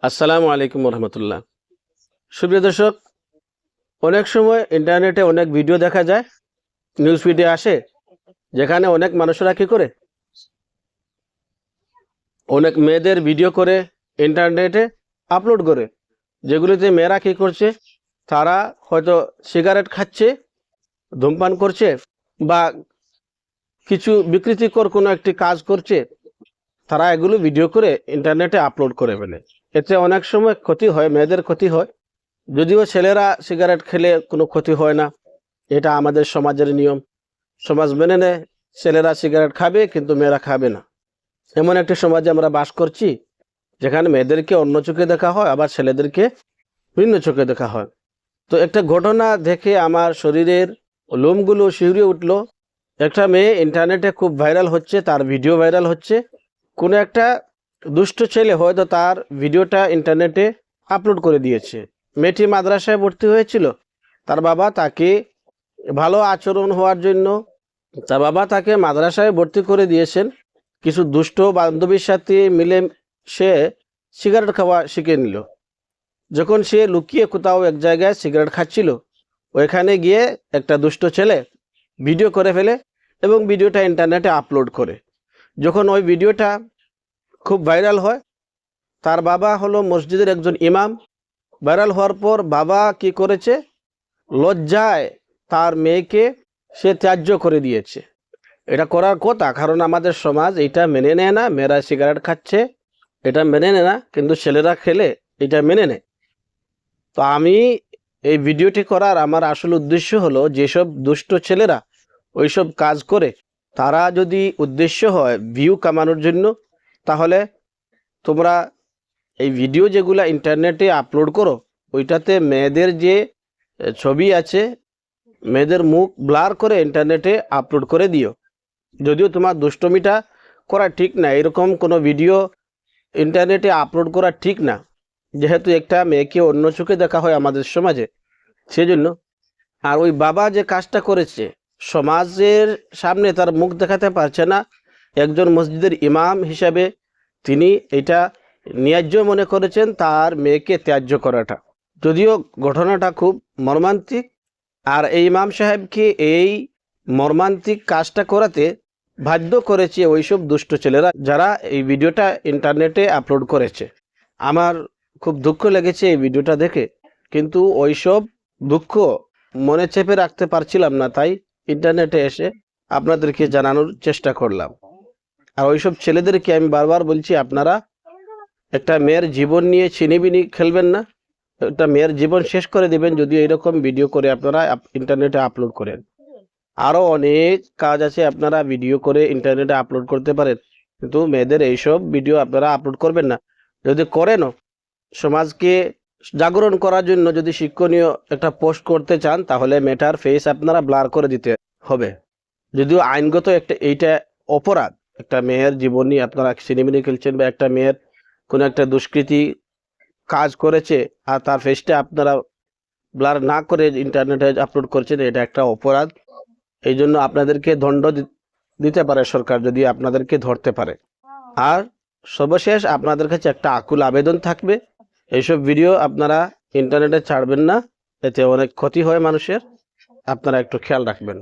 আসসালামু আলাইকুম রহমতুল্লাহ। সুপ্রিয় দর্শক, অনেক সময় ইন্টারনেটে অনেক ভিডিও দেখা যায়, নিউজ ফিডে আসে, যেখানে অনেক মানুষেরা কি করে, অনেক মেয়েদের ভিডিও করে ইন্টারনেটে আপলোড করে, যেগুলিতে মেয়েরা কি করছে, তারা হয়তো সিগারেট খাচ্ছে, ধূমপান করছে বা কিছু বিকৃতিকর কোনো একটি কাজ করছে, তারা এগুলো ভিডিও করে ইন্টারনেটে আপলোড করে ফেলে। এতে অনেক সময় ক্ষতি হয়, মেয়েদের ক্ষতি হয়। যদিও ছেলেরা সিগারেট খেলে কোনো ক্ষতি হয় না, এটা আমাদের সমাজের নিয়ম। সমাজ মেনে নেয় ছেলেরা সিগারেট খাবে কিন্তু মেয়েরা খাবে না। এমন একটি সমাজে আমরা বাস করছি যেখানে মেয়েদেরকে অন্য চোখে দেখা হয়, আবার ছেলেদেরকে ভিন্ন চোখে দেখা হয়। তো একটা ঘটনা দেখে আমার শরীরের লোমগুলো শিউরে উঠলো। একটা মেয়ে ইন্টারনেটে খুব ভাইরাল হচ্ছে, তার ভিডিও ভাইরাল হচ্ছে। কোনো একটা দুষ্ট ছেলে হয়তো তার ভিডিওটা ইন্টারনেটে আপলোড করে দিয়েছে। মেয়েটি মাদ্রাসায় ভর্তি হয়েছিল, তার বাবা তাকে ভালো আচরণ হওয়ার জন্য তার বাবা তাকে মাদ্রাসায় ভর্তি করে দিয়েছেন। কিছু দুষ্ট বান্ধবীর সাথে মিলে সে সিগারেট খাওয়া শিখে নিল। যখন সে লুকিয়ে কোথাও এক জায়গায় সিগারেট খাচ্ছিল, ওইখানে গিয়ে একটা দুষ্ট ছেলে ভিডিও করে ফেলে এবং ভিডিওটা ইন্টারনেটে আপলোড করে। যখন ওই ভিডিওটা খুব ভাইরাল হয়, তার বাবা হলো মসজিদের একজন ইমাম। ভাইরাল হওয়ার পর বাবা কি করেছে, লজ্জায় তার মেয়েকে সে ত্যায্য করে দিয়েছে। এটা করার কথা, কারণ আমাদের সমাজ এটা মেনে নেয় না। মেয়েরা সিগারেট খাচ্ছে এটা মেনে নেয় না, কিন্তু ছেলেরা খেলে এটা মেনে নেয়। তো আমি এই ভিডিওটি করার আমার আসল উদ্দেশ্য হলো, যেসব দুষ্ট ছেলেরা ওইসব কাজ করে, তারা যদি উদ্দেশ্য হয় ভিউ কামানোর জন্য, তাহলে তোমরা এই ভিডিও যেগুলা ইন্টারনেটে আপলোড করো, ওইটাতে মেয়েদের যে ছবি আছে, মেয়েদের মুখ ব্লার করে ইন্টারনেটে আপলোড করে দিও। যদিও তোমার দুষ্টমিটা করা ঠিক না, এরকম কোনো ভিডিও ইন্টারনেটে আপলোড করা ঠিক না, যেহেতু একটা মেয়েকে অন্য চোখে দেখা হয় আমাদের সমাজে, সেজন্য। আর ওই বাবা যে কাজটা করেছে, সমাজের সামনে তার মুখ দেখাতে পারছে না, একজন মসজিদের ইমাম হিসাবে তিনি এটা ন্যায্য মনে করেছেন তার মেয়েকে ত্যায্য করাটা। যদিও ঘটনাটা খুব মর্মান্তিক, আর এই ইমাম সাহেবকে এই মর্মান্তিক কাজটা করাতে বাধ্য করেছে ওইসব দুষ্ট ছেলেরা যারা এই ভিডিওটা ইন্টারনেটে আপলোড করেছে। আমার খুব দুঃখ লেগেছে এই ভিডিওটা দেখে, কিন্তু ওইসব দুঃখ মনে চেপে রাখতে পারছিলাম না, তাই ইন্টারনেটে এসে আপনাদেরকে জানানোর চেষ্টা করলাম। আর ওইসব ছেলেদেরকে আমি বারবার বলছি, আপনারা একটা মেয়ের জীবন নিয়ে ছিনিবিনি খেলবেন না, একটা মেয়ের জীবন শেষ করে দেবেন যদি এরকম ভিডিও করে আপনারা ইন্টারনেটে আপলোড করেন। আরও অনেক কাজ আছে, আপনারা ভিডিও করে ইন্টারনেটে আপলোড করতে পারেন, কিন্তু মেয়েদের এইসব ভিডিও আপনারা আপলোড করবেন না। যদি করেনও, সমাজকে জাগরণ করার জন্য যদি শিক্ষণীয় একটা পোস্ট করতে চান, তাহলে মেয়েটার ফেস আপনারা ব্লার করে দিতে হবে। যদিও আইনগত এইটা অপরাধ। একটা মেয়ের জীবন নিয়ে আপনারা সিনেমিনি খেলছেন, বা একটা মেয়ের কোনো একটা দুষ্কৃতি কাজ করেছে আর তার ফেসটা আপনারা ব্লার না করে ইন্টারনেটে আপলোড করছেন, এটা একটা অপরাধ। এই জন্য আপনাদেরকে দণ্ড দিতে পারে সরকার, যদি আপনাদেরকে ধরতে পারে। আর সর্বশেষ আপনাদের কাছে একটা আকুল আবেদন থাকবে, এইসব ভিডিও আপনারা ইন্টারনেটে ছাড়বেন না, এতে অনেক ক্ষতি হয় মানুষের, আপনারা একটু খেয়াল রাখবেন।